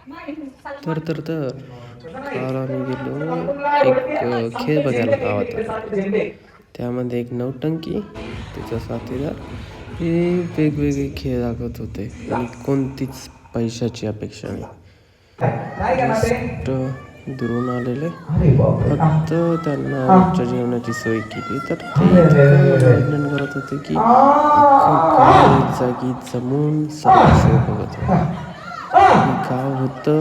तर काल आम्ही गेलो एक खेळ बघायला गावात आम्ही. त्यामध्ये एक नौटंकी, त्याचा साथीदार हे वेगवेगळे खेळ दाखवत होते आणि कोणतीच पैशाची अपेक्षा नाही. जस्ट दुरून आलेले, फक्त त्यांना रोजच्या जेवणाची सोय केली. तर ते इतकं मनोरंजन करत होते की अख्खं गाव एक जागी जमून सर्व शो बघत होते. हे गाव होतं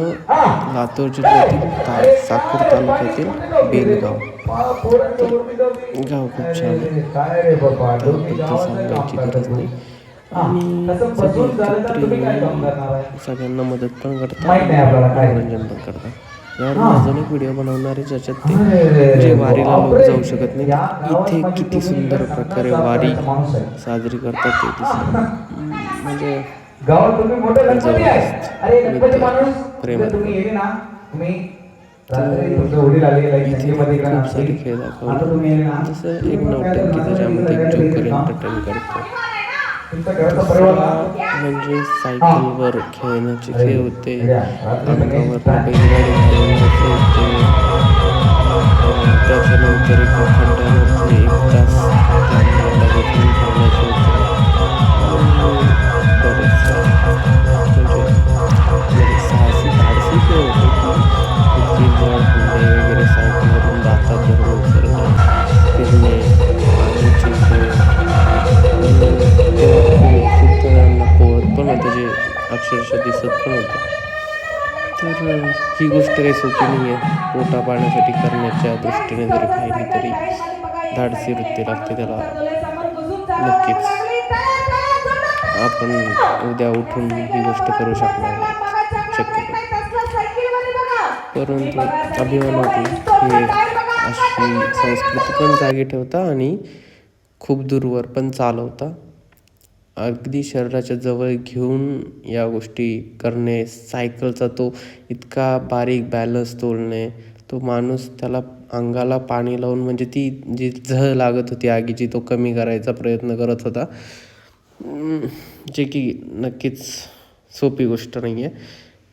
लातूर जिल्ह्यातील साकूर तालुक्यातील बेलगाव. तर गाव खूप छान आहे, त्याबद्दल सांगायची गरज नाही. आणि सगळे एकत्र येऊन सगळ्यांना मदत पण करतात आणि मनोरंजन पण करतात. यावर मी अजून एक व्हिडिओ बनवणार आहे, ज्याच्यात ते जे वारीला लोक जाऊ शकत नाही इथे किती सुंदर प्रकारे वारी साजरी करतात ते दिसेल. म्हणजे जबरदस्त मित्र प्रेमाने. तर इथे खूप सारे खेळ दाखवले, जसं एक नौटंकी ज्याच्यामध्ये एक जोकर एंटरटेन करतो. दुसरा म्हणजे सायकलवर खेळण्याचे खेळ होते, अंगावर बैलगाडी घालवण्याचे होते. त्याच्यानंतर एका खड्ड्यामध्ये 1 तास त्या बसून खेळण्याचे होते. बरेच म्हणजे साहसी धाडसी खेळ होते की इतकी जड हंडे वगैरे सायकलवरून दातात धरून उचलणे, फिरणे, पाण्याचे खेळ. तेव्हा खूप जणांना पोहत पण होतं, जे अक्षरशः दिसत पण होतं. तर ही गोष्ट काही सोपी नाही आहे. पोटा पाण्यासाठी करण्याच्या दृष्टीने जरी पाहिली तरी धाडसी वृत्ती लागते त्याला. नक्कीच आपण उद्या उठून ही गोष्ट करू शकणार नाहीत शक्यतो, परंतु अभिमान वाटला. हे अशी संस्कृती पण जागी ठेवता आणि खूप दूरवर पण चालवता. अगदी शरीराच्या जवळ घेऊन या गोष्टी करणे, सायकलचा तो इतका बारीक बॅलन्स तोलणे, तो माणूस त्याला अंगाला पाणी लावून म्हणजे ती जी झळ लागत होती आगीची, तो कमी करायचा प्रयत्न करत होता. जे की नक्कीच सोपी गोष्ट नाही आहे,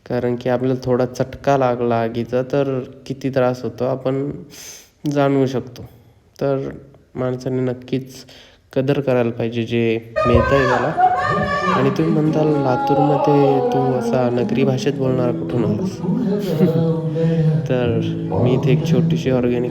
कारण की आपल्याला थोडा चटका लागला आगीचा तर किती त्रास होतो आपण जाणवू शकतो. तर माणसाने नक्कीच कदर करायला पाहिजे जे मिळतं आहे त्याला. आणि तुम्ही म्हणताल लातूरमध्ये तू असा नगरी भाषेत बोलणारा कुठून आलास? तर मी इथे एक छोटीशी ऑर्गॅनिक